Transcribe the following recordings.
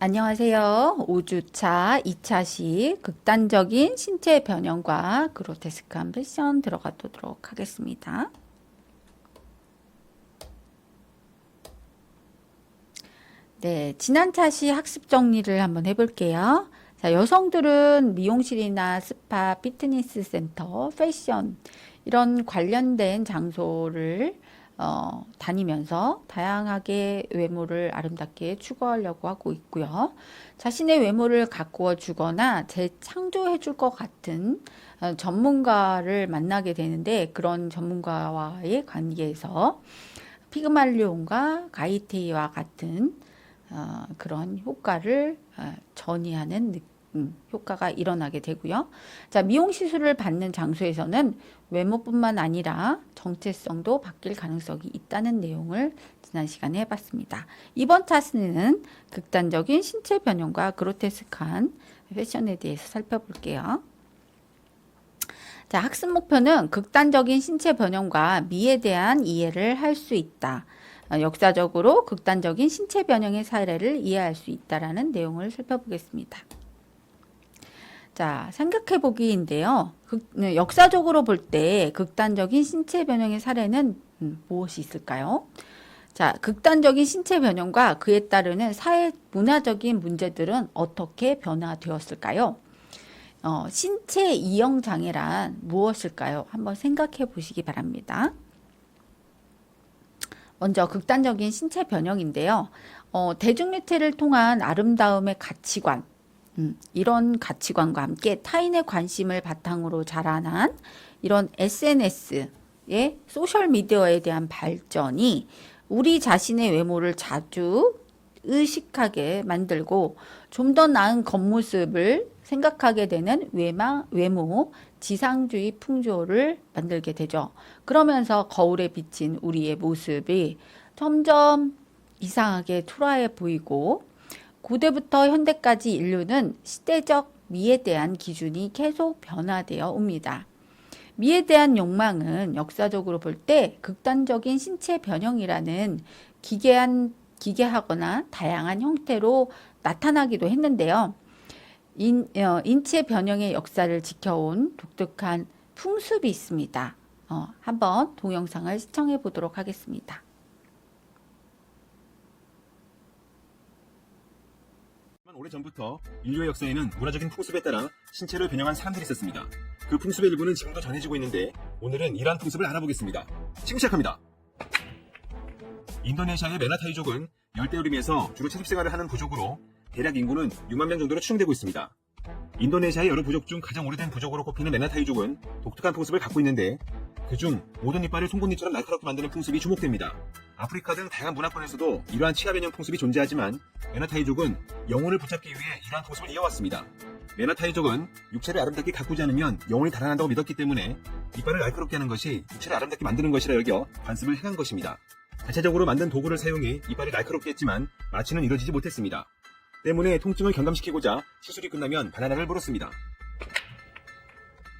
안녕하세요. 5주차 2차식 극단적인 신체 변형과 그로테스크한 패션 들어가도록 하겠습니다. 네, 지난 차시 학습 정리를 한번 해볼게요. 자, 여성들은 미용실이나 스파, 피트니스 센터, 패션 이런 관련된 장소를 다니면서 다양하게 외모를 아름답게 추구하려고 하고 있고요. 자신의 외모를 가꾸어 주거나 재창조해 줄 것 같은 전문가를 만나게 되는데 그런 전문가와의 관계에서 피그말리온과 가이테이와 같은 그런 효과를 전이하는 효과가 일어나게 되고요. 자, 미용 시술을 받는 장소에서는 외모뿐만 아니라 정체성도 바뀔 가능성이 있다는 내용을 지난 시간에 해봤습니다. 이번 차트는 극단적인 신체 변형과 그로테스크한 패션에 대해서 살펴볼게요. 자, 학습 목표는 극단적인 신체 변형과 미에 대한 이해를 할 수 있다. 역사적으로 극단적인 신체 변형의 사례를 이해할 수 있다라는 내용을 살펴보겠습니다. 자, 생각해 보기인데요. 역사적으로 볼 때 극단적인 신체 변형의 사례는 무엇이 있을까요? 자, 극단적인 신체 변형과 그에 따르는 사회 문화적인 문제들은 어떻게 변화되었을까요? 신체 이형 장애란 무엇일까요? 한번 생각해 보시기 바랍니다. 먼저 극단적인 신체 변형인데요. 대중매체를 통한 아름다움의 가치관, 이런 가치관과 함께 타인의 관심을 바탕으로 자라난 이런 SNS의 소셜미디어에 대한 발전이 우리 자신의 외모를 자주 의식하게 만들고 좀 더 나은 겉모습을 생각하게 되는 외모 지상주의 풍조를 만들게 되죠. 그러면서 거울에 비친 우리의 모습이 점점 이상하게 초라해 보이고 고대부터 현대까지 인류는 시대적 미에 대한 기준이 계속 변화되어 옵니다. 미에 대한 욕망은 역사적으로 볼 때 극단적인 신체 변형이라는 기괴하거나 다양한 형태로 나타나기도 했는데요. 인체 변형의 역사를 지켜온 독특한 풍습이 있습니다. 한번 동영상을 시청해 보도록 하겠습니다. 오래전부터 인류의 역사에는 문화적인 풍습에 따라 신체를 변형한 사람들이 있었습니다. 그 풍습의 일부는 지금도 전해지고 있는데 오늘은 이러한 풍습을 알아보겠습니다. 지금 시작합니다. 인도네시아의 메나타이족은 열대우림에서 주로 채집생활을 하는 부족으로 대략 인구는 6만 명 정도로 추정되고 있습니다. 인도네시아의 여러 부족 중 가장 오래된 부족으로 꼽히는 메나타이족은 독특한 풍습을 갖고 있는데 그중 모든 이빨을 송곳니처럼 날카롭게 만드는 풍습이 주목됩니다. 아프리카 등 다양한 문화권에서도 이러한 치아 변형 풍습이 존재하지만 메나타이족은 영혼을 붙잡기 위해 이러한 풍습을 이어왔습니다. 메나타이족은 육체를 아름답게 가꾸지 않으면 영혼이 달아난다고 믿었기 때문에 이빨을 날카롭게 하는 것이 육체를 아름답게 만드는 것이라 여겨 관습을 행한 것입니다. 자체적으로 만든 도구를 사용해 이빨을 날카롭게 했지만 마취는 이루어지지 못했습니다. 때문에 통증을 경감시키고자 시술이 끝나면 바나나를 물었습니다.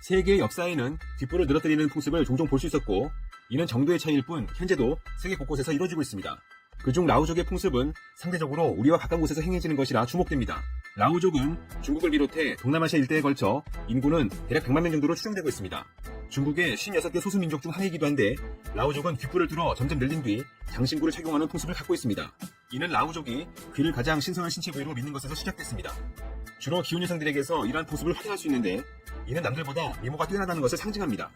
세계의 역사에는 뒷볼을 늘어뜨리는 풍습을 종종 볼 수 있었고 이는 정도의 차이일 뿐 현재도 세계 곳곳에서 이루어지고 있습니다. 그중 라오족의 풍습은 상대적으로 우리와 가까운 곳에서 행해지는 것이라 주목됩니다. 라오족은 중국을 비롯해 동남아시아 일대에 걸쳐 인구는 대략 100만 명 정도로 추정되고 있습니다. 중국의 56개 소수민족 중 하나이기도 한데 라오족은 귓불을 들어 점점 늘린 뒤 장신구를 착용하는 풍습을 갖고 있습니다. 이는 라오족이 귀를 가장 신성한 신체 부위로 믿는 것에서 시작됐습니다. 주로 기혼 여성들에게서 이러한 풍습을 확인할 수 있는데 이는 남들보다 미모가 뛰어나다는 것을 상징합니다.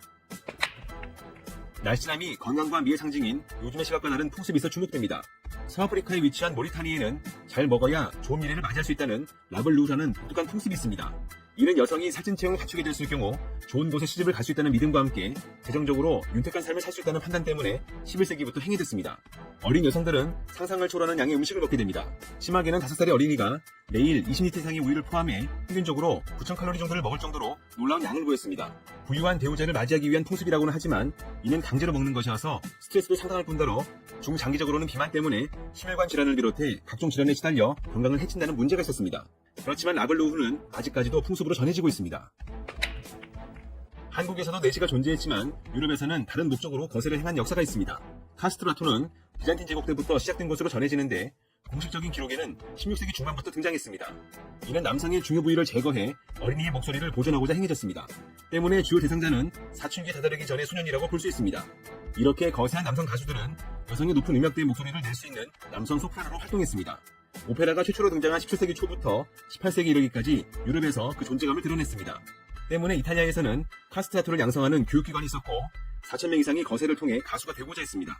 날씬함이 건강과 미의 상징인 요즘의 시각과 다른 풍습이 있어 주목됩니다. 서아프리카에 위치한 모리타니에는 잘 먹어야 좋은 미래를 맞이할 수 있다는 라블루라는 독특한 풍습이 있습니다. 이는 여성이 살찐 체형을 갖추게 됐을 경우 좋은 곳에 시집을 갈 수 있다는 믿음과 함께 재정적으로 윤택한 삶을 살 수 있다는 판단 때문에 11세기부터 행해됐습니다. 어린 여성들은 상상을 초월하는 양의 음식을 먹게 됩니다. 심하게는 5살의 어린이가 매일 20리터 이상의 우유를 포함해 평균적으로 9,000칼로리 정도를 먹을 정도로 놀라운 양을 보였습니다. 부유한 배우자를 맞이하기 위한 풍습이라고는 하지만 이는 강제로 먹는 것이어서 스트레스도 상당할 뿐더러 중장기적으로는 비만 때문에 심혈관 질환을 비롯해 각종 질환에 시달려 건강을 해친다는 문제가 있었습니다. 그렇지만 라블루후는 아직까지도 풍습으로 전해지고 있습니다. 한국에서도 내시가 존재했지만 유럽에서는 다른 목적으로 거세를 행한 역사가 있습니다. 카스트라토는 비잔틴 제국 때부터 시작된 것으로 전해지는데 공식적인 기록에는 16세기 중반부터 등장했습니다. 이는 남성의 중요 부위를 제거해 어린이의 목소리를 보존하고자 행해졌습니다. 때문에 주요 대상자는 사춘기에 다다르기 전의 소년이라고 볼 수 있습니다. 이렇게 거세한 남성 가수들은 여성의 높은 음역대의 목소리를 낼 수 있는 남성 소프라노로 활동했습니다. 오페라가 최초로 등장한 17세기 초부터 18세기 이르기까지 유럽에서 그 존재감을 드러냈습니다. 때문에 이탈리아에서는 카스트라토를 양성하는 교육기관이 있었고 4,000명 이상이 거세를 통해 가수가 되고자 했습니다.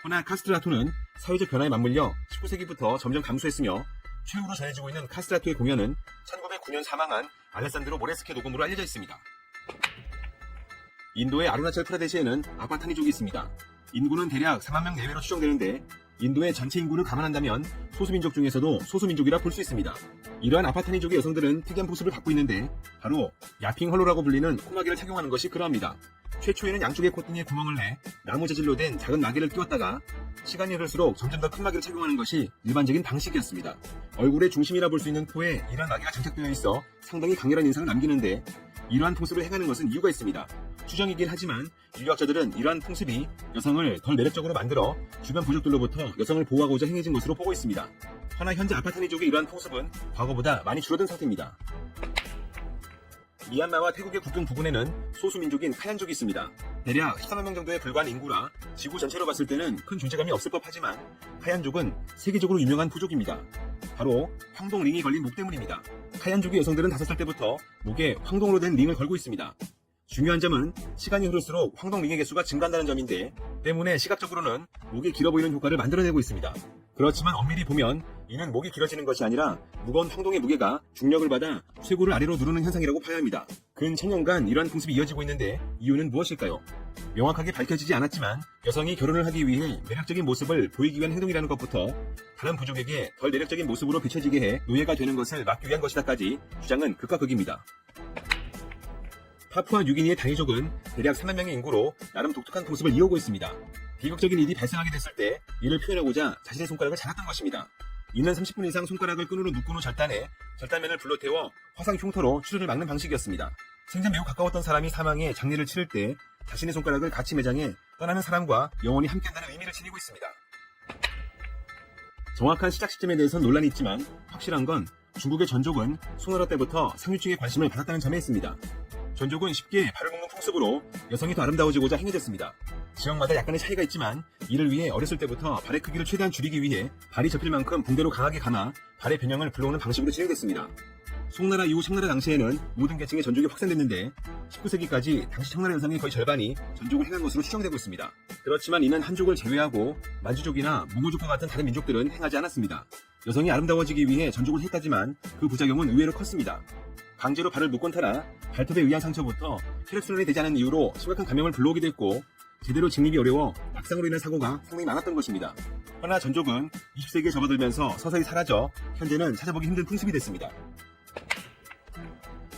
허나 카스트라토는 사회적 변화에 맞물려 19세기부터 점점 감소했으며 최후로 전해지고 있는 카스트라토의 공연은 1909년 사망한 알레산드로 모레스케 녹음으로 알려져 있습니다. 인도의 아루나철 프라데시에는 아파타니족이 있습니다. 인구는 대략 4만 명 내외로 추정되는데 인도의 전체 인구를 감안한다면 소수민족 중에서도 소수민족이라 볼 수 있습니다. 이러한 아파타니족의 여성들은 특이한 모습을 갖고 있는데 바로 야핑 헐로라고 불리는 코마개를 착용하는 것이 그러합니다. 최초에는 양쪽의 콧등에 구멍을 내 나무 재질로 된 작은 마개를 끼웠다가 시간이 흐를수록 점점 더 큰 마개를 착용하는 것이 일반적인 방식이었습니다. 얼굴의 중심이라 볼 수 있는 코에 이러한 마개가 장착되어 있어 상당히 강렬한 인상을 남기는데 이러한 풍습을 행하는 것은 이유가 있습니다. 추정이긴 하지만 인류학자들은 이러한 풍습이 여성을 덜 매력적으로 만들어 주변 부족들로부터 여성을 보호하고자 행해진 것으로 보고 있습니다. 허나 현재 아파타니족의 이러한 풍습은 과거보다 많이 줄어든 상태입니다. 미얀마와 태국의 국경 부근에는 소수민족인 카얀족이 있습니다. 대략 13만 명 정도에 불과한 인구라 지구 전체로 봤을 때는 큰 존재감이 없을 법하지만 카얀족은 세계적으로 유명한 부족입니다. 바로 황동링이 걸린 목 때문입니다. 카얀족의 여성들은 5살 때부터 목에 황동으로 된 링을 걸고 있습니다. 중요한 점은 시간이 흐를수록 황동링의 개수가 증가한다는 점인데 때문에 시각적으로는 목이 길어 보이는 효과를 만들어내고 있습니다. 그렇지만 엄밀히 보면 이는 목이 길어지는 것이 아니라 무거운 황동의 무게가 중력을 받아 쇄골을 아래로 누르는 현상이라고 봐야 합니다. 근 천년간 이러한 풍습이 이어지고 있는데 이유는 무엇일까요? 명확하게 밝혀지지 않았지만 여성이 결혼을 하기 위해 매력적인 모습을 보이기 위한 행동이라는 것부터 다른 부족에게 덜 매력적인 모습으로 비춰지게 해 노예가 되는 것을 막기 위한 것이다까지 주장은 극과 극입니다. 파푸아 뉴기니의 다니족은 대략 3만 명의 인구로 나름 독특한 풍습을 이어오고 있습니다. 비극적인 일이 발생하게 됐을 때 이를 표현하고자 자신의 손가락을 잘랐던 것입니다. 이는 30분 이상 손가락을 끈으로 묶은 후 절단해 절단면을 불러태워 화상 흉터로 출혈을 막는 방식이었습니다. 생전 매우 가까웠던 사람이 사망해 장례를 치를 때 자신의 손가락을 같이 매장해 떠나는 사람과 영원히 함께한다는 의미를 지니고 있습니다. 정확한 시작 시점에 대해서는 논란이 있지만 확실한 건 중국의 전족은 송나라 때부터 상류층의 관심을 받았다는 점에 있습니다. 전족은 쉽게 발을 묶는 풍습으로 여성이 더 아름다워지고자 행해졌습니다. 지역마다 약간의 차이가 있지만 이를 위해 어렸을 때부터 발의 크기를 최대한 줄이기 위해 발이 접힐 만큼 붕대로 강하게 감아 발의 변형을 불러오는 방식으로 진행됐습니다. 송나라 이후 청나라 당시에는 모든 계층의 전족이 확산됐는데 19세기까지 당시 청나라 여성의 거의 절반이 전족을 행한 것으로 추정되고 있습니다. 그렇지만 이는 한족을 제외하고 만주족이나 몽고족과 같은 다른 민족들은 행하지 않았습니다. 여성이 아름다워지기 위해 전족을 했다지만 그 부작용은 의외로 컸습니다. 강제로 발을 묶은 터라 발톱에 의한 상처부터 혈액순환이 되지 않은 이유로 심각한 감염을 불러오기도 했고 제대로 직립이 어려워 낙상으로 인한 사고가 상당히 많았던 것입니다. 허나 전족은 20세기에 접어들면서 서서히 사라져 현재는 찾아보기 힘든 풍습이 됐습니다.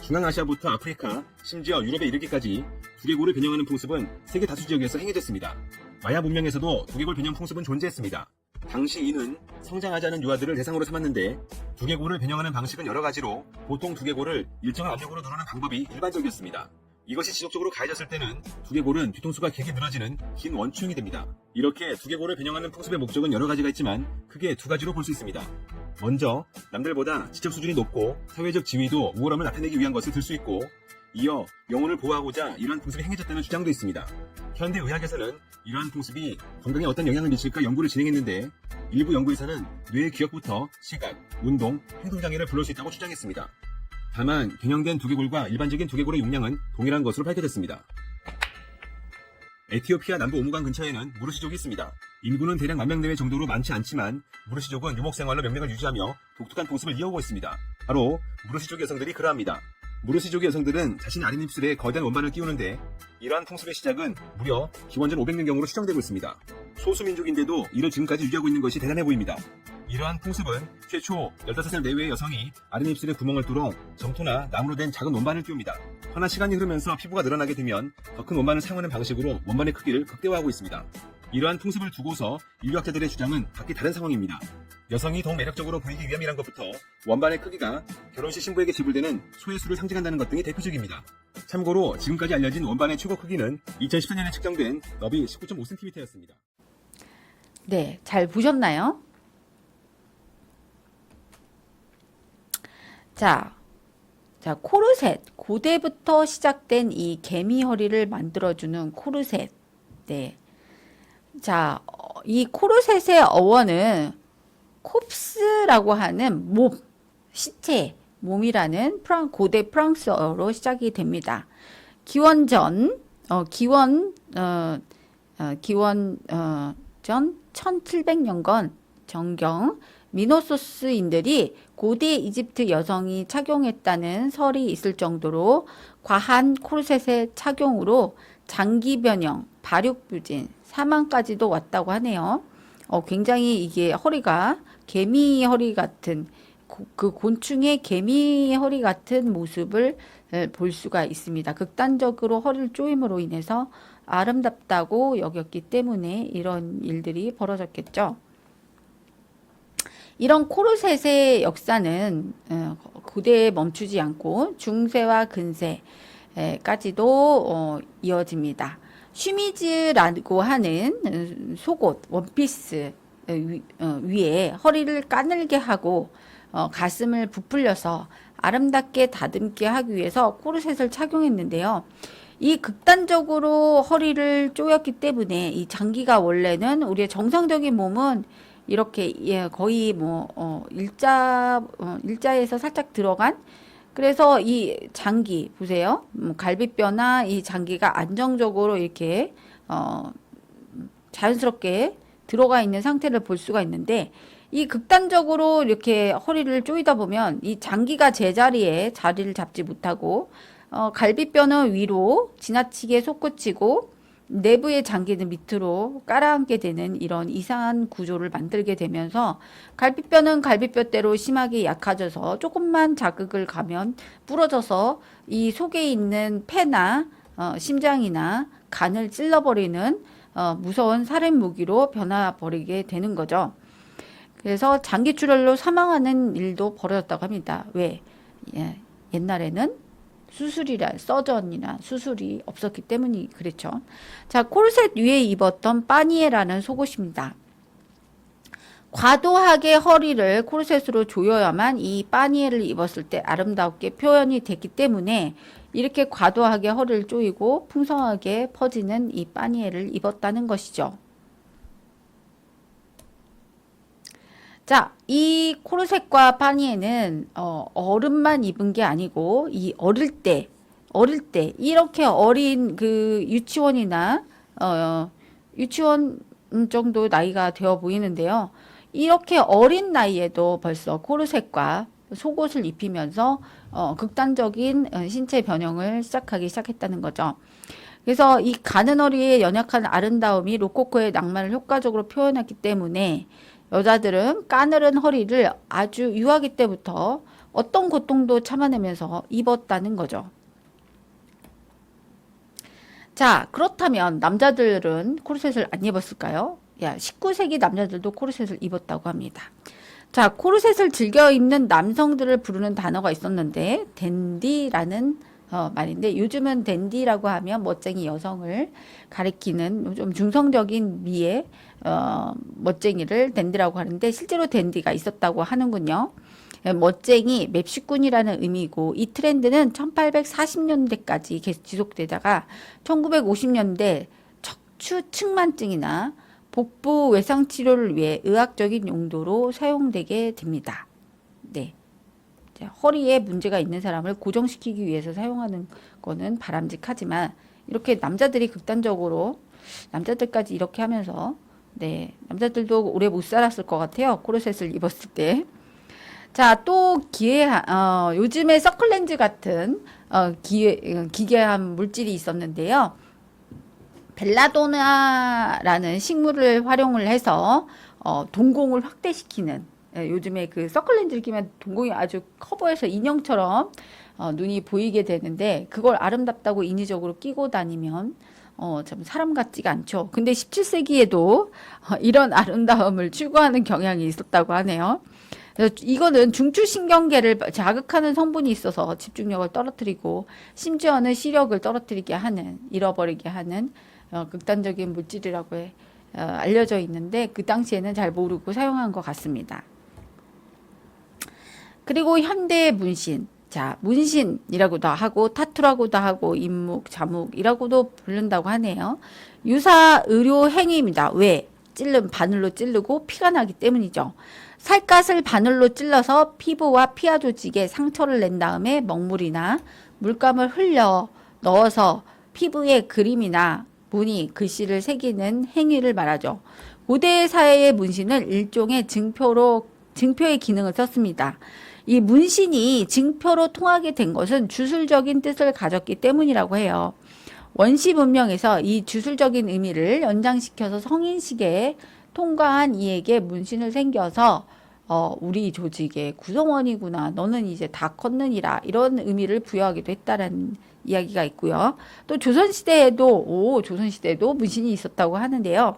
중앙아시아부터 아프리카, 심지어 유럽에 이르기까지 두개골을 변형하는 풍습은 세계 다수 지역에서 행해졌습니다. 마야 문명에서도 두개골 변형 풍습은 존재했습니다. 당시 이는 성장하지 않은 유아들을 대상으로 삼았는데 두개골을 변형하는 방식은 여러 가지로 보통 두개골을 일정한 압력으로 누르는 방법이 일반적이었습니다. 이것이 지속적으로 가해졌을 때는 두개골은 뒤통수가 길게 늘어지는 긴 원추형이 됩니다. 이렇게 두개골을 변형하는 풍습의 목적은 여러 가지가 있지만 크게 두 가지로 볼 수 있습니다. 먼저 남들보다 지적 수준이 높고 사회적 지위도 우월함을 나타내기 위한 것을 들 수 있고 이어 영혼을 보호하고자 이러한 풍습이 행해졌다는 주장도 있습니다. 현대 의학에서는 이러한 풍습이 건강에 어떤 영향을 미칠까 연구를 진행했는데 일부 연구에서는 뇌의 기억부터 시각, 운동, 행동장애를 불러올 수 있다고 주장했습니다. 다만 변형된 두개골과 일반적인 두개골의 용량은 동일한 것으로 밝혀졌습니다. 에티오피아 남부 오무강 근처에는 무르시족이 있습니다. 인구는 대략 10,000명 내외 정도로 많지 않지만 무르시족은 유목생활로 명맥을 유지하며 독특한 풍습을 이어오고 있습니다. 바로 무르시족 여성들이 그러합니다. 무르시족의 여성들은 자신 아랫입술에 거대한 원반을 끼우는데 이러한 풍습의 시작은 무려 기원전 500년 경으로 추정되고 있습니다. 소수민족인데도 이를 지금까지 유지하고 있는 것이 대단해 보입니다. 이러한 풍습은 최초 15살 내외의 여성이 아랫입술에 구멍을 뚫어 점토나 나무로 된 작은 원반을 끼웁니다. 허나 시간이 흐르면서 피부가 늘어나게 되면 더 큰 원반을 사용하는 방식으로 원반의 크기를 극대화하고 있습니다. 이러한 풍습을 두고서 인류학자들의 주장은 각기 다른 상황입니다. 여성이 더욱 매력적으로 보이기 위함이란 것부터 원반의 크기가 결혼식 신부에게 지불되는 소의 수를 상징한다는 것 등이 대표적입니다. 참고로 지금까지 알려진 원반의 최고 크기는 2014년에 측정된 너비 19.5cm였습니다. 네, 잘 보셨나요? 자, 코르셋. 고대부터 시작된 이 개미 허리를 만들어주는 코르셋. 네. 자, 이 코르셋의 어원은 콥스라고 하는 몸, 시체, 몸이라는 고대 프랑스어로 시작이 됩니다. 기원전, 전 1700년건 정경 미노소스인들이 고대 이집트 여성이 착용했다는 설이 있을 정도로 과한 코르셋의 착용으로 장기 변형, 발육부진, 사망까지도 왔다고 하네요. 굉장히 이게 허리가 개미 허리 같은 그 곤충의 개미 허리 같은 모습을 볼 수가 있습니다. 극단적으로 허리를 조임으로 인해서 아름답다고 여겼기 때문에 이런 일들이 벌어졌겠죠. 이런 코르셋의 역사는 고대에 멈추지 않고 중세와 근세까지도 이어집니다. 쉬미즈라고 하는 속옷, 원피스 위에 허리를 까늘게 하고 가슴을 부풀려서 아름답게 다듬게 하기 위해서 코르셋을 착용했는데요. 이 극단적으로 허리를 조였기 때문에 이 장기가 원래는 우리의 정상적인 몸은 이렇게 거의 일자에서 살짝 들어간 그래서 이 장기 보세요. 갈비뼈나 이 장기가 안정적으로 이렇게 자연스럽게 들어가 있는 상태를 볼 수가 있는데 이 극단적으로 이렇게 허리를 조이다 보면 이 장기가 제자리에 자리를 잡지 못하고 갈비뼈는 위로 지나치게 솟구치고 내부의 장기는 밑으로 깔아앉게 되는 이런 이상한 구조를 만들게 되면서 갈비뼈는 갈비뼈대로 심하게 약해져서 조금만 자극을 가면 부러져서 이 속에 있는 폐나 심장이나 간을 찔러버리는 무서운 살인 무기로 변화버리게 되는 거죠. 그래서 장기출혈로 사망하는 일도 벌어졌다고 합니다. 왜? 옛날에는 서전이나 수술이 없었기 때문이 그렇죠. 자, 코르셋 위에 입었던 파니에라는 속옷입니다. 과도하게 허리를 코르셋으로 조여야만 이 파니에를 입었을 때 아름답게 표현이 됐기 때문에 이렇게 과도하게 허리를 조이고 풍성하게 퍼지는 이 파니에를 입었다는 것이죠. 자, 이 코르셋과 파니에는 어른만 입은 게 아니고 이 어릴 때 이렇게 어린 그 유치원이나 유치원 정도 나이가 되어 보이는데요. 이렇게 어린 나이에도 벌써 코르셋과 속옷을 입히면서 극단적인 신체 변형을 시작하기 시작했다는 거죠. 그래서 이 가는 허리의 연약한 아름다움이 로코코의 낭만을 효과적으로 표현했기 때문에 여자들은 까늘은 허리를 아주 유아기 때부터 어떤 고통도 참아내면서 입었다는 거죠. 자, 그렇다면 남자들은 코르셋을 안 입었을까요? 19세기 남자들도 코르셋을 입었다고 합니다. 자, 코르셋을 즐겨 입는 남성들을 부르는 단어가 있었는데 댄디라는 말인데 요즘은 댄디라고 하면 멋쟁이 여성을 가리키는 좀 중성적인 미의 멋쟁이를 댄디라고 하는데 실제로 댄디가 있었다고 하는군요. 멋쟁이, 맵시꾼이라는 의미고 이 트렌드는 1840년대까지 계속 지속되다가 1950년대 척추 측만증이나 복부 외상 치료를 위해 의학적인 용도로 사용되게 됩니다. 네. 허리에 문제가 있는 사람을 고정시키기 위해서 사용하는 거는 바람직하지만 이렇게 남자들이 극단적으로 남자들까지 이렇게 하면서 남자들도 오래 못 살았을 것 같아요. 코르셋을 입었을 때. 자, 또 요즘에 서클렌즈 같은 기괴한 물질이 있었는데요. 벨라도나라는 식물을 활용을 해서 동공을 확대시키는 요즘에 그 서클렌즈를 끼면 동공이 아주 커 보여서 인형처럼 눈이 보이게 되는데 그걸 아름답다고 인위적으로 끼고 다니면 좀 사람 같지가 않죠. 근데 17세기에도 이런 아름다움을 추구하는 경향이 있었다고 하네요. 그래서 이거는 중추신경계를 자극하는 성분이 있어서 집중력을 떨어뜨리고 심지어는 시력을 떨어뜨리게 하는 잃어버리게 하는 극단적인 물질이라고 알려져 있는데 그 당시에는 잘 모르고 사용한 것 같습니다. 그리고 현대의 문신. 자, 문신이라고도 하고 타투라고도 하고 임묵, 자묵이라고도 부른다고 하네요. 유사 의료 행위입니다. 왜? 바늘로 찌르고 피가 나기 때문이죠. 살갗을 바늘로 찔러서 피부와 피하 조직에 상처를 낸 다음에 먹물이나 물감을 흘려 넣어서 피부에 그림이나 무늬, 글씨를 새기는 행위를 말하죠. 고대 사회의 문신은 일종의 증표의 기능을 썼습니다. 이 문신이 증표로 통하게 된 것은 주술적인 뜻을 가졌기 때문이라고 해요. 원시 문명에서 이 주술적인 의미를 연장시켜서 성인식에 통과한 이에게 문신을 새겨서 우리 조직의 구성원이구나. 너는 이제 다 컸느니라. 이런 의미를 부여하기도 했다는 이야기가 있고요. 또 조선시대에도 문신이 있었다고 하는데요.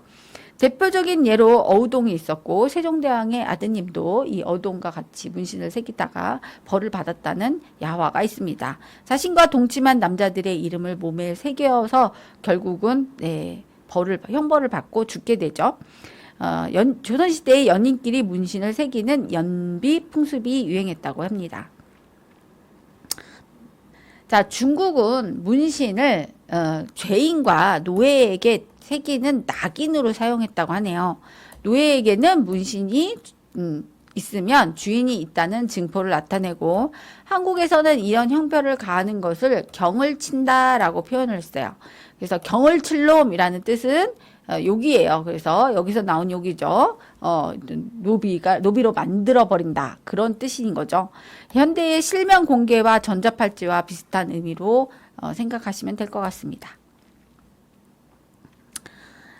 대표적인 예로 어우동이 있었고 세종대왕의 아드님도 이 어우동과 같이 문신을 새기다가 벌을 받았다는 야화가 있습니다. 자신과 동침한 남자들의 이름을 몸에 새겨서 결국은 형벌을 받고 죽게 되죠. 조선시대의 연인끼리 문신을 새기는 연비 풍습이 유행했다고 합니다. 자, 중국은 문신을 죄인과 노예에게 새기는 낙인으로 사용했다고 하네요. 노예에게는 문신이 있으면 주인이 있다는 증표를 나타내고 한국에서는 이런 형벌을 가하는 것을 경을 친다라고 표현을 했어요. 그래서 경을 칠 놈이라는 뜻은 욕이에요. 그래서 여기서 나온 욕이죠. 노비로 만들어 버린다. 그런 뜻인 거죠. 현대의 실명 공개와 전자팔찌와 비슷한 의미로 생각하시면 될 것 같습니다.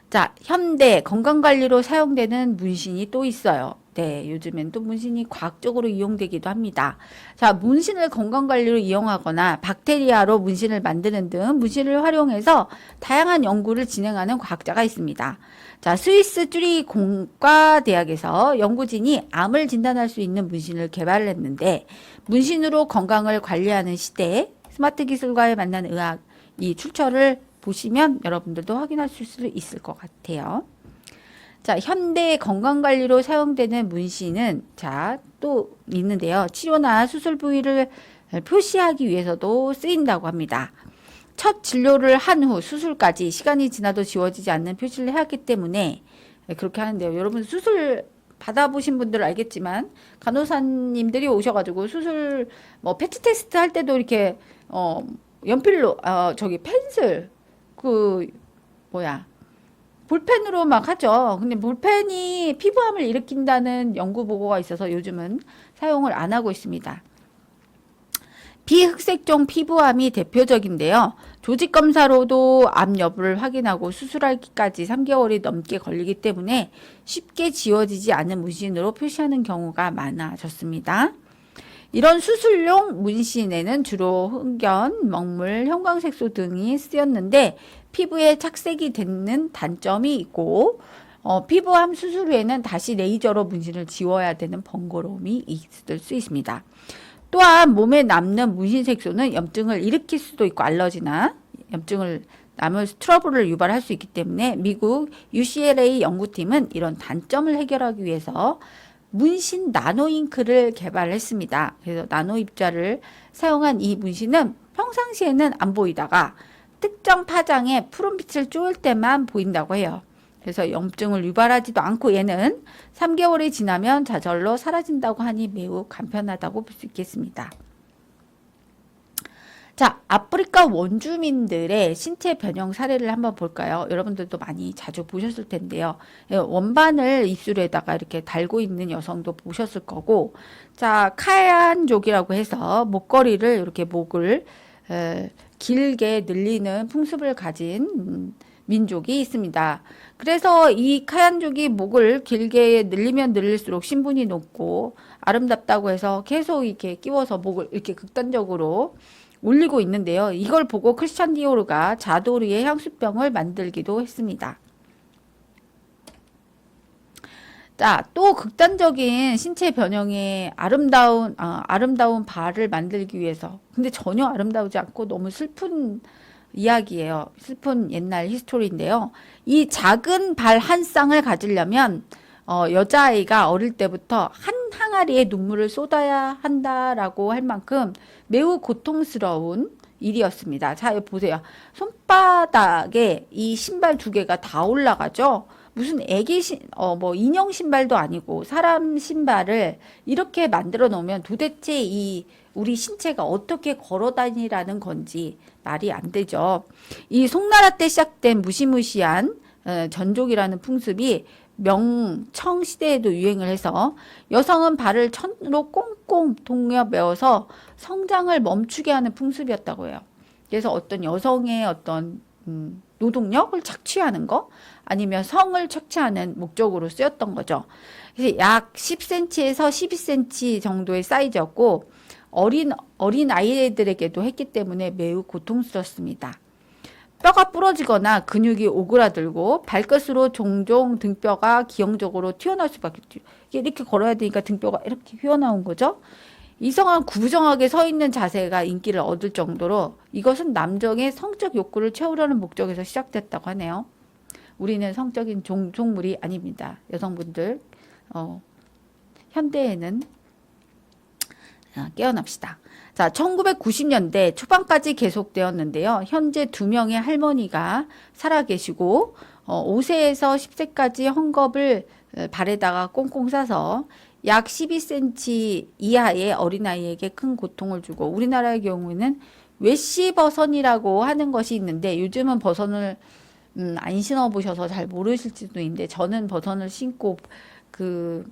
자, 현대 건강관리로 사용되는 문신이 또 있어요. 네, 요즘엔 또 문신이 과학적으로 이용되기도 합니다. 자, 문신을 건강관리로 이용하거나 박테리아로 문신을 만드는 등 문신을 활용해서 다양한 연구를 진행하는 과학자가 있습니다. 자, 스위스 쭈리 공과대학에서 연구진이 암을 진단할 수 있는 문신을 개발했는데 문신으로 건강을 관리하는 시대에 스마트 기술과의 만난 의학, 이 출처를 보시면 여러분들도 확인할 수 있을 것 같아요. 자, 현대 건강관리로 사용되는 문신은 또 있는데요. 치료나 수술 부위를 표시하기 위해서도 쓰인다고 합니다. 첫 진료를 한 후 수술까지 시간이 지나도 지워지지 않는 표시를 해왔기 때문에 그렇게 하는데요. 여러분 수술 받아보신 분들은 알겠지만 간호사님들이 오셔가지고 수술 패치 테스트 할 때도 이렇게 연필로 펜슬 볼펜으로 막 하죠. 근데 볼펜이 피부암을 일으킨다는 연구 보고가 있어서 요즘은 사용을 안 하고 있습니다. 비흑색종 피부암이 대표적인데요. 조직 검사로도 암 여부를 확인하고 수술하기까지 3개월이 넘게 걸리기 때문에 쉽게 지워지지 않는 문신으로 표시하는 경우가 많아졌습니다. 이런 수술용 문신에는 주로 흑연, 먹물, 형광색소 등이 쓰였는데 피부에 착색이 되는 단점이 있고 피부암 수술 후에는 다시 레이저로 문신을 지워야 되는 번거로움이 있을 수 있습니다. 또한 몸에 남는 문신 색소는 염증을 일으킬 수도 있고 알러지나 염증을 남을 트러블을 유발할 수 있기 때문에 미국 UCLA 연구팀은 이런 단점을 해결하기 위해서 문신 나노잉크를 개발했습니다. 그래서 나노 입자를 사용한 이 문신은 평상시에는 안 보이다가 특정 파장에 푸른빛을 쬐을 때만 보인다고 해요. 그래서 염증을 유발하지도 않고 얘는 3개월이 지나면 저절로 사라진다고 하니 매우 간편하다고 볼 수 있겠습니다. 자, 아프리카 원주민들의 신체 변형 사례를 한번 볼까요? 여러분들도 많이 자주 보셨을 텐데요. 원반을 입술에다가 이렇게 달고 있는 여성도 보셨을 거고, 자, 카얀족이라고 해서 목걸이를 이렇게 목을 길게 늘리는 풍습을 가진 민족이 있습니다. 그래서 이 카얀족이 목을 길게 늘리면 늘릴수록 신분이 높고 아름답다고 해서 계속 이렇게 끼워서 목을 이렇게 극단적으로 올리고 있는데요. 이걸 보고 크리스찬 디오르가 자도르의 향수병을 만들기도 했습니다. 자, 또 극단적인 신체 변형의 아름다운 발을 만들기 위해서, 근데 전혀 아름다우지 않고 너무 슬픈 이야기예요. 슬픈 옛날 히스토리인데요. 이 작은 발 한 쌍을 가지려면 여자아이가 어릴 때부터 한 항아리에 눈물을 쏟아야 한다라고 할 만큼 매우 고통스러운 일이었습니다. 자, 여기 보세요. 손바닥에 이 신발 두 개가 다 올라가죠? 무슨 뭐 인형 신발도 아니고 사람 신발을 이렇게 만들어 놓으면 도대체 이 우리 신체가 어떻게 걸어 다니라는 건지 말이 안 되죠. 이 송나라 때 시작된 무시무시한 전족이라는 풍습이 명청 시대에도 유행을 해서 여성은 발을 천으로 꽁꽁 동여 메어서 성장을 멈추게 하는 풍습이었다고 해요. 그래서 어떤 여성의 어떤 노동력을 착취하는 거 아니면 성을 착취하는 목적으로 쓰였던 거죠. 그래서 약 10cm에서 12cm 정도의 사이즈였고 어린 아이들에게도 했기 때문에 매우 고통스럽습니다. 뼈가 부러지거나 근육이 오그라들고 발끝으로 종종 등뼈가 기형적으로 튀어나올 수밖에 없죠. 이렇게 걸어야 되니까 등뼈가 이렇게 휘어나온 거죠. 이성한 구부정하게 서 있는 자세가 인기를 얻을 정도로 이것은 남성의 성적 욕구를 채우려는 목적에서 시작됐다고 하네요. 우리는 성적인 종물이 아닙니다. 여성분들 현대에는 깨어납시다. 자, 1990년대 초반까지 계속되었는데요. 현재 2명의 할머니가 살아계시고 5세에서 10세까지 헝겊을 발에다가 꽁꽁 싸서 약 12cm 이하의 어린아이에게 큰 고통을 주고 우리나라의 경우에는 외시버선이라고 하는 것이 있는데 요즘은 버선을 안 신어보셔서 잘 모르실지도 있는데 저는 버선을 신고 그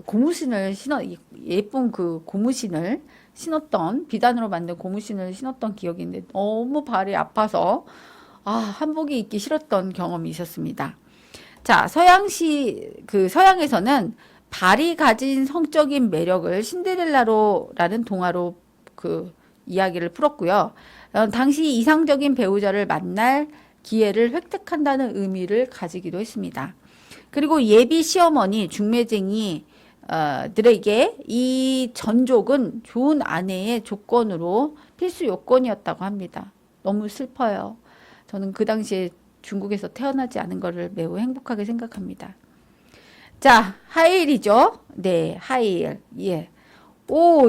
고무신을 예쁜 그 고무신을 신었던 비단으로 만든 고무신을 신었던 기억이 있는데 너무 발이 아파서 한복이 입기 싫었던 경험이 있었습니다. 자, 서양에서는 발이 가진 성적인 매력을 신데렐라라는 동화로 이야기를 풀었고요. 당시 이상적인 배우자를 만날 기회를 획득한다는 의미를 가지기도 했습니다. 그리고 예비 시어머니 중매쟁이 들에게 이 전족은 좋은 아내의 조건으로 필수 요건이었다고 합니다. 너무 슬퍼요. 저는 그 당시에 중국에서 태어나지 않은 것을 매우 행복하게 생각합니다. 자, 하이힐이죠. 네, 하이힐. 예.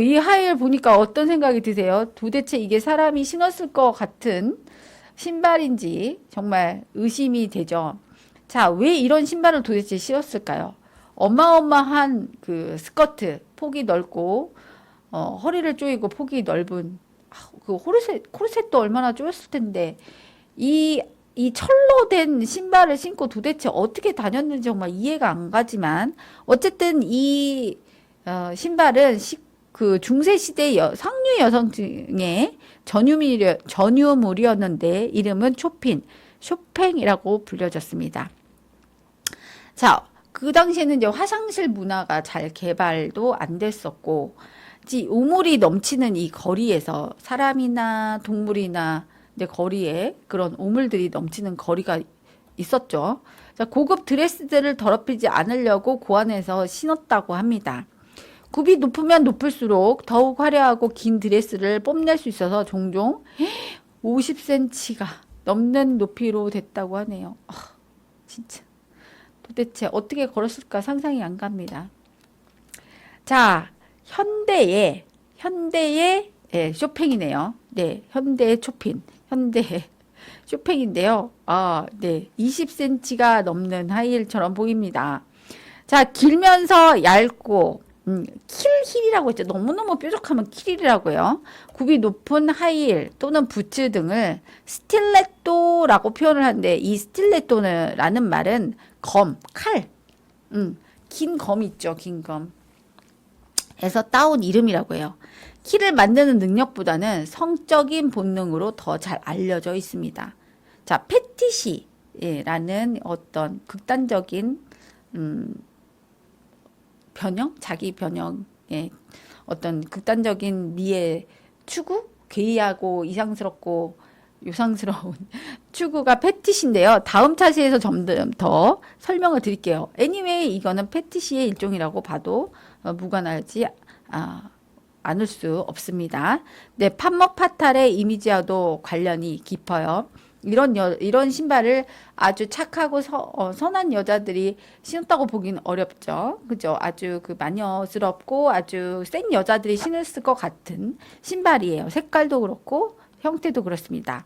이 하이힐 보니까 어떤 생각이 드세요? 도대체 이게 사람이 신었을 것 같은 신발인지 정말 의심이 되죠. 자, 왜 이런 신발을 도대체 신었을까요? 어마어마한 그 스커트, 폭이 넓고, 허리를 조이고 폭이 넓은, 그 코르셋도 얼마나 조였을 텐데, 이 철로 된 신발을 신고 도대체 어떻게 다녔는지 정말 이해가 안 가지만, 어쨌든 이, 신발은 그 중세시대 상류 여성 중에 전유물이었는데, 이름은 쇼팽이라고 불려졌습니다. 자, 그 당시에는 이제 화장실 문화가 잘 개발도 안 됐었고, 우물이 넘치는 이 거리에서 사람이나 동물이나 내 거리에 그런 우물들이 넘치는 거리가 있었죠. 자, 고급 드레스들을 더럽히지 않으려고 고안해서 신었다고 합니다. 굽이 높으면 높을수록 더욱 화려하고 긴 드레스를 뽐낼 수 있어서 종종 50cm가 넘는 높이로 됐다고 하네요. 진짜. 도대체 어떻게 걸었을까 상상이 안 갑니다. 자, 현대의 쇼팽이네요. 네, 현대의 쇼팽인데요. 네, 20cm가 넘는 하이힐처럼 보입니다. 자, 길면서 얇고 킬힐이라고 했죠. 너무너무 뾰족하면 킬힐이라고요. 굽이 높은 하이힐 또는 부츠 등을 스틸레토라고 표현을 하는데 이 스틸레토라는 말은 칼, 긴 검 있죠, 긴 검. 에서 따온 이름이라고 해요. 키를 만드는 능력보다는 성적인 본능으로 더 잘 알려져 있습니다. 자, 패티시라는 어떤 극단적인 자기 변형의 어떤 극단적인 미의 추구, 괴이하고 이상스럽고 요상스러운 추구가 패티시인데요. 다음 차시에서 좀 더 설명을 드릴게요. anyway, 이거는 패티시의 일종이라고 봐도 무관하지 않을 수 없습니다. 네, 판먹 파탈의 이미지와도 관련이 깊어요. 이런 신발을 아주 착하고 선한 여자들이 신었다고 보기는 어렵죠. 그죠? 아주 그 마녀스럽고 아주 센 여자들이 신었을 것 같은 신발이에요. 색깔도 그렇고 형태도 그렇습니다.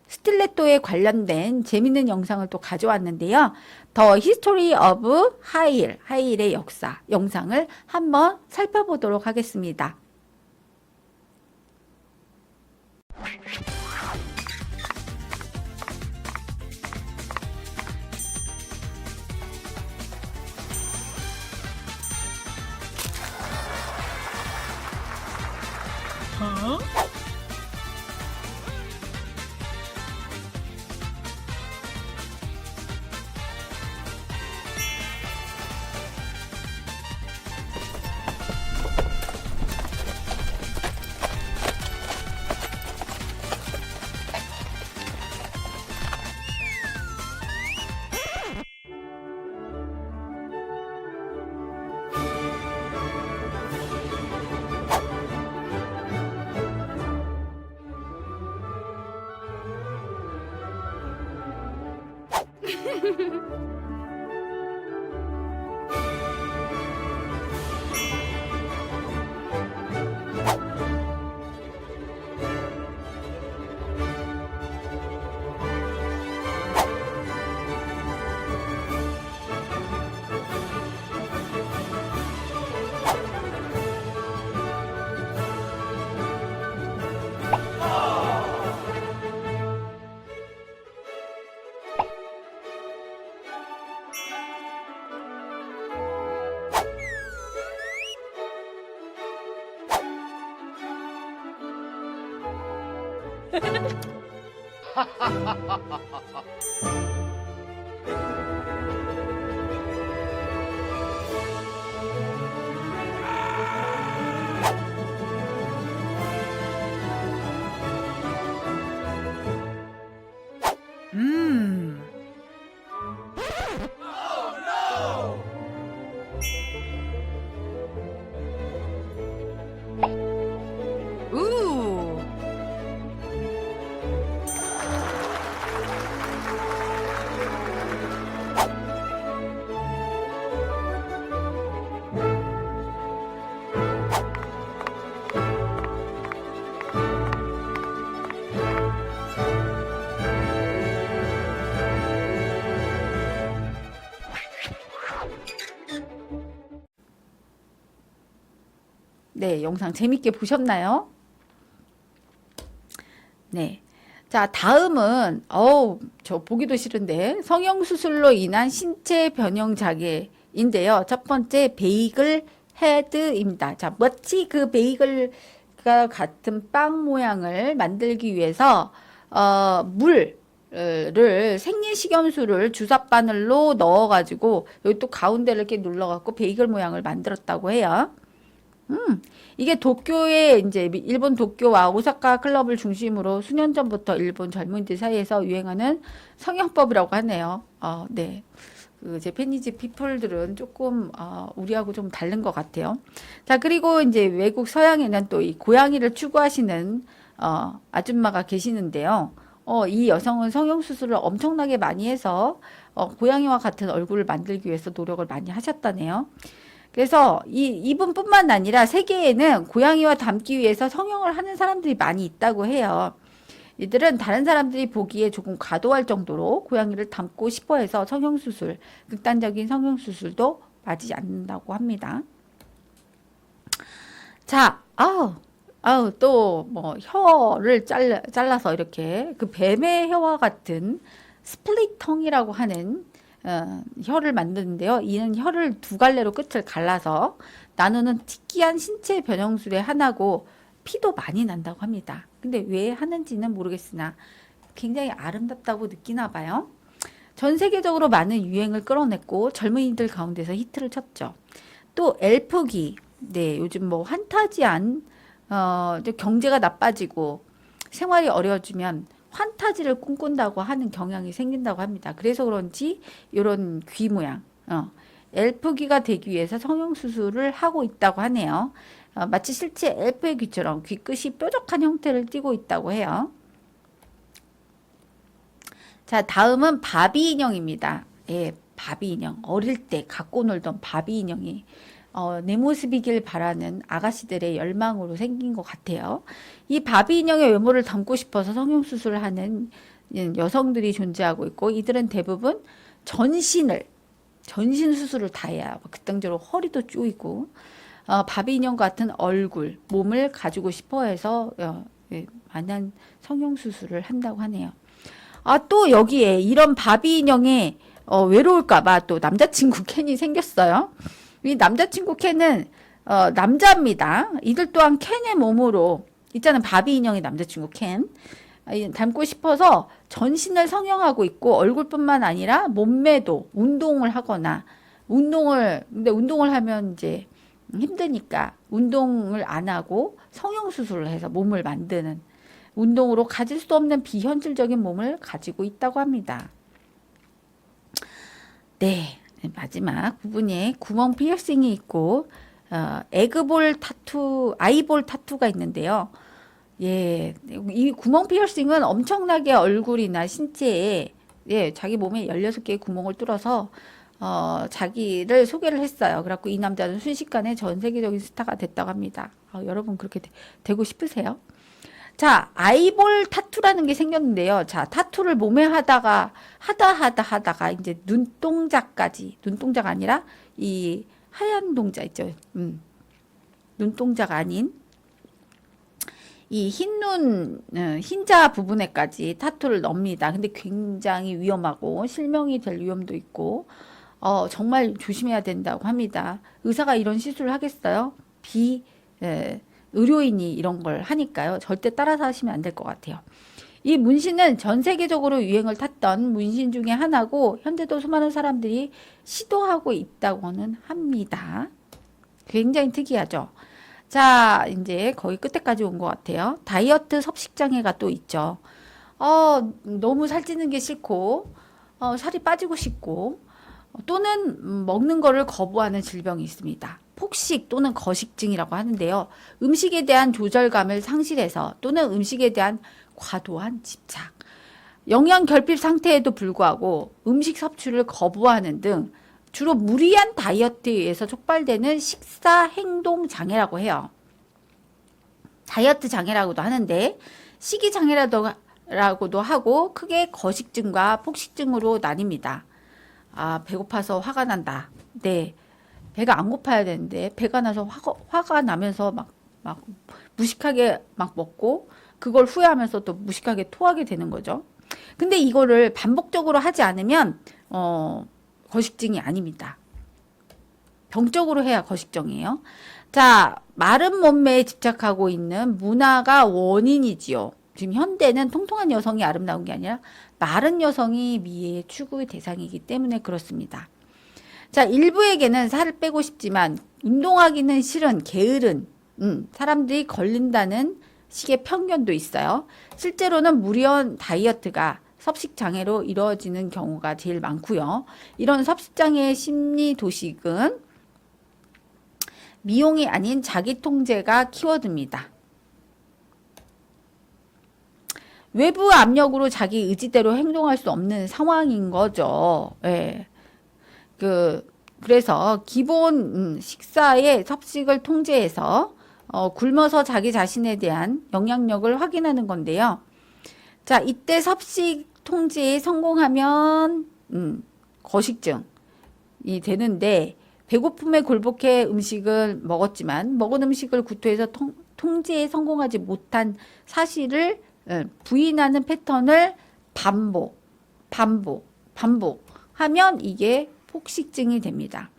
스틸레토에 관련된 재밌는 영상을 또 가져왔는데요. 더 히스토리 오브 하이힐의 영상을 한번 살펴보도록 하겠습니다. 네, 영상 재밌게 보셨나요? 네. 자, 다음은, 저 보기도 싫은데, 성형수술로 인한 신체 변형 장애인데요. 첫 번째, 베이글 헤드입니다. 자, 마치 그 베이글과 같은 빵 모양을 만들기 위해서, 물을 생리식염수를 주사바늘로 넣어가지고, 여기 또 가운데를 이렇게 눌러갖고 베이글 모양을 만들었다고 해요. 이게 도쿄의 이제 일본 도쿄와 오사카 클럽을 중심으로 수년 전부터 일본 젊은이들 사이에서 유행하는 성형법이라고 하네요. 네. 그 제페니즈 피플들은 조금 우리하고 좀 다른 것 같아요. 자, 그리고 이제 외국 서양에는 또 이 고양이를 추구하시는 아줌마가 계시는데요. 이 여성은 성형수술을 엄청나게 많이 해서 고양이와 같은 얼굴을 만들기 위해서 노력을 많이 하셨다네요. 그래서 이분뿐만 아니라 세계에는 고양이와 닮기 위해서 성형을 하는 사람들이 많이 있다고 해요. 이들은 다른 사람들이 보기에 조금 과도할 정도로 고양이를 닮고 싶어 해서 극단적인 성형수술도 맞지 않는다고 합니다. 자, 또 뭐 혀를 잘라서 이렇게 그 뱀의 혀와 같은 스플릿 텅이라고 하는 혀를 만드는데요. 이는 혀를 두 갈래로 끝을 갈라서 나누는 특이한 신체 변형술의 하나고 피도 많이 난다고 합니다. 근데 왜 하는지는 모르겠으나 굉장히 아름답다고 느끼나 봐요. 전 세계적으로 많은 유행을 끌어냈고 젊은이들 가운데서 히트를 쳤죠. 또 엘프기, 네, 요즘 뭐 환타지한 경제가 나빠지고 생활이 어려워지면 환타지를 꿈꾼다고 하는 경향이 생긴다고 합니다. 그래서 그런지 이런 귀 모양, 엘프기가 되기 위해서 성형수술을 하고 있다고 하네요. 마치 실제 엘프의 귀처럼 귀끝이 뾰족한 형태를 띠고 있다고 해요. 자, 다음은 바비 인형입니다. 예, 바비 인형. 어릴 때 갖고 놀던 바비 인형이 내 모습이길 바라는 아가씨들의 열망으로 생긴 것 같아요. 이 바비 인형의 외모를 담고 싶어서 성형수술을 하는 여성들이 존재하고 있고, 이들은 대부분 전신 수술을 다 해야 극단적으로 허리도 쪼이고 바비 인형 같은 얼굴, 몸을 가지고 싶어 해서 많은 성형수술을 한다고 하네요. 또 여기에 이런 바비 인형에 외로울까봐 또 남자친구 켄이 생겼어요. 이 남자친구 켄은 남자입니다. 이들 또한 켄의 몸으로 있잖아요. 바비 인형의 남자친구 켄 닮고 싶어서 전신을 성형하고 있고, 얼굴뿐만 아니라 몸매도 운동을 하거나 근데 운동을 하면 이제 힘드니까 운동을 안 하고 성형수술을 해서 몸을 만드는, 운동으로 가질 수 없는 비현실적인 몸을 가지고 있다고 합니다. 네, 마지막 부분에 구멍 피어싱이 있고 아이볼 타투가 있는데요. 예, 이 구멍 피어싱은 엄청나게 얼굴이나 신체에 자기 몸에 16개의 구멍을 뚫어서 자기를 소개를 했어요. 그래갖고 이 남자는 순식간에 전 세계적인 스타가 됐다고 합니다. 여러분 그렇게 되고 싶으세요? 자, 아이볼 타투라는 게 생겼는데요. 자, 타투를 몸에 하다가 이제 눈동자가 아니라 이 하얀 동자 있죠. 눈동자가 아닌 이 흰자 부분에까지 타투를 넣습니다. 근데 굉장히 위험하고 실명이 될 위험도 있고, 정말 조심해야 된다고 합니다. 의사가 이런 시술을 하겠어요? 의료인이 이런 걸 하니까요. 절대 따라서 하시면 안 될 것 같아요. 이 문신은 전 세계적으로 유행을 탔던 문신 중에 하나고, 현재도 수많은 사람들이 시도하고 있다고는 합니다. 굉장히 특이하죠. 자, 이제 거의 끝에까지 온 것 같아요. 다이어트 섭식장애가 또 있죠. 너무 살찌는 게 싫고, 살이 빠지고 싶고, 또는 먹는 거를 거부하는 질병이 있습니다. 폭식 또는 거식증이라고 하는데요. 음식에 대한 조절감을 상실해서 또는 음식에 대한 과도한 집착, 영양 결핍 상태에도 불구하고 음식 섭취를 거부하는 등 주로 무리한 다이어트에 의해서 촉발되는 식사 행동 장애라고 해요. 다이어트 장애라고도 하는데 식이 장애라고도 하고, 크게 거식증과 폭식증으로 나뉩니다. 배고파서 화가 난다. 네. 배가 안 고파야 되는데 배가 나서 화가 나면서 막 무식하게 막 먹고, 그걸 후회하면서 또 무식하게 토하게 되는 거죠. 근데 이거를 반복적으로 하지 않으면 거식증이 아닙니다. 병적으로 해야 거식증이에요. 자, 마른 몸매에 집착하고 있는 문화가 원인이지요. 지금 현대는 통통한 여성이 아름다운 게 아니라 마른 여성이 미의 추구의 대상이기 때문에 그렇습니다. 자, 일부에게는 살을 빼고 싶지만 운동하기는 싫은 게으른 사람들이 걸린다는 식의 편견도 있어요. 실제로는 무리한 다이어트가 섭식장애로 이루어지는 경우가 제일 많고요. 이런 섭식장애의 심리 도식은 미용이 아닌 자기통제가 키워드입니다. 외부 압력으로 자기 의지대로 행동할 수 없는 상황인 거죠. 예. 그래서 기본 식사의 섭식을 통제해서 굶어서 자기 자신에 대한 영향력을 확인하는 건데요. 자, 이때 섭식 통제에 성공하면 거식증이 되는데, 배고픔에 굴복해 음식을 먹었지만 먹은 음식을 구토해서 통제에 성공하지 못한 사실을 부인하는 패턴을 반복하면 이게 폭식증이 됩니다.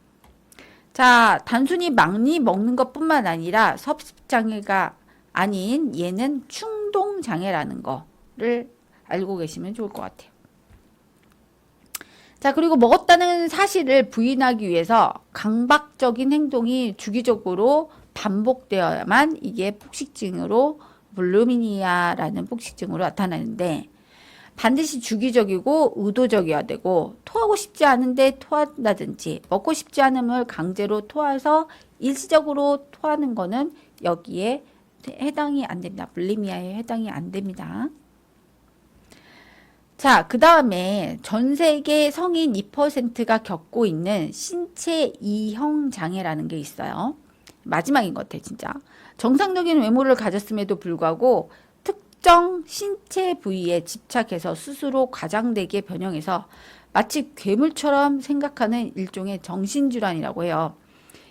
자, 단순히 많이 먹는 것뿐만 아니라 섭식장애가 아닌 얘는 충동장애라는 거를 알고 계시면 좋을 것 같아요. 자, 그리고 먹었다는 사실을 부인하기 위해서 강박적인 행동이 주기적으로 반복되어야만 이게 폭식증으로 불루미니아라는 폭식증으로 나타나는데, 반드시 주기적이고 의도적이어야 되고 토하고 싶지 않은데 토한다든지 먹고 싶지 않은 걸 강제로 토해서 일시적으로 토하는 거는 여기에 해당이 안 됩니다. 불리미아에 해당이 안 됩니다. 자, 그 다음에 전 세계 성인 2%가 겪고 있는 신체 이형 장애라는 게 있어요. 마지막인 것 같아, 진짜. 정상적인 외모를 가졌음에도 불구하고 특정 신체 부위에 집착해서 스스로 과장되게 변형해서 마치 괴물처럼 생각하는 일종의 정신질환이라고 해요.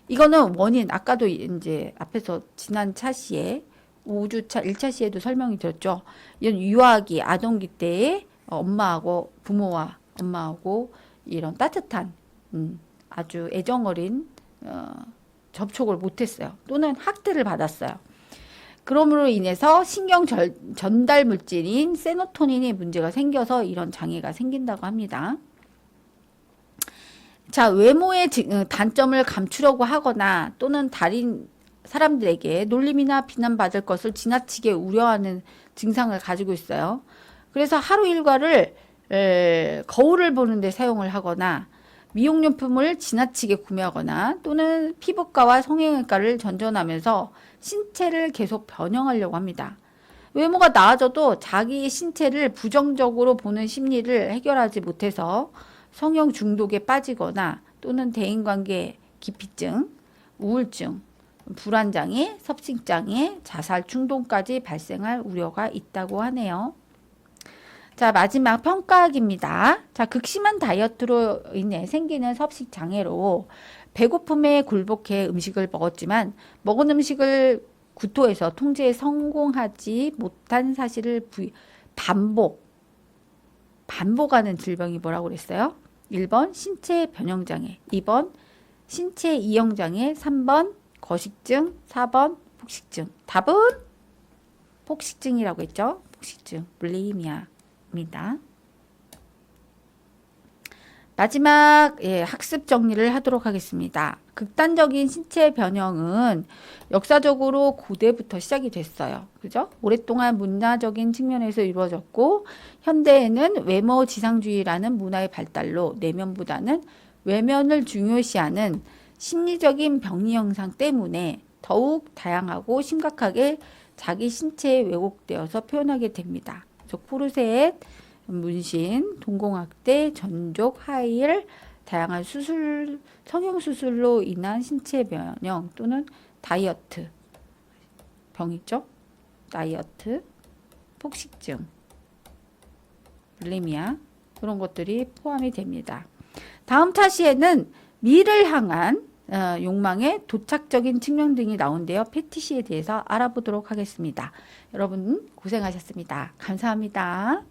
이거는 원인, 아까도 이제 앞에서 지난 차시에, 우주차 1차 시에도 설명이 드렸죠. 이런 유아기, 아동기 때에 엄마하고 부모와 엄마하고 이런 따뜻한 아주 애정어린 접촉을 못했어요. 또는 학대를 받았어요. 그러므로 인해서 신경 전달 물질인 세로토닌이 문제가 생겨서 이런 장애가 생긴다고 합니다. 자, 외모의 단점을 감추려고 하거나 또는 다른 사람들에게 놀림이나 비난받을 것을 지나치게 우려하는 증상을 가지고 있어요. 그래서 하루 일과를 거울을 보는데 사용을 하거나 미용용품을 지나치게 구매하거나 또는 피부과와 성형외과를 전전하면서 신체를 계속 변형하려고 합니다. 외모가 나아져도 자기 신체를 부정적으로 보는 심리를 해결하지 못해서 성형 중독에 빠지거나 또는 대인관계 기피증, 우울증, 불안장애, 섭식장애, 자살 충동까지 발생할 우려가 있다고 하네요. 자, 마지막 평가학입니다. 자, 극심한 다이어트로 인해 생기는 섭식 장애로 배고픔에 굴복해 음식을 먹었지만 먹은 음식을 구토해서 통제에 성공하지 못한 사실을 반복하는 질병이 뭐라고 그랬어요? 1번 신체 변형장애, 2번 신체 이형장애, 3번 거식증, 4번 폭식증. 답은 폭식증이라고 했죠? 폭식증, 불리미아입니다. 마지막 학습 정리를 하도록 하겠습니다. 극단적인 신체 변형은 역사적으로 고대부터 시작이 됐어요. 그죠? 오랫동안 문화적인 측면에서 이루어졌고 현대에는 외모 지상주의라는 문화의 발달로 내면보다는 외면을 중요시하는 심리적인 병리 형상 때문에 더욱 다양하고 심각하게 자기 신체에 왜곡되어서 표현하게 됩니다. 그래서 코르셋, 문신, 동공학대, 전족, 하이힐, 다양한 수술, 성형수술로 인한 신체 변형 또는 다이어트 병이죠. 다이어트, 폭식증, 불리미아 그런 것들이 포함이 됩니다. 다음 차시에는 미를 향한 욕망의 도착적인 측면 등이 나온대요. 패티시에 대해서 알아보도록 하겠습니다. 여러분 고생하셨습니다. 감사합니다.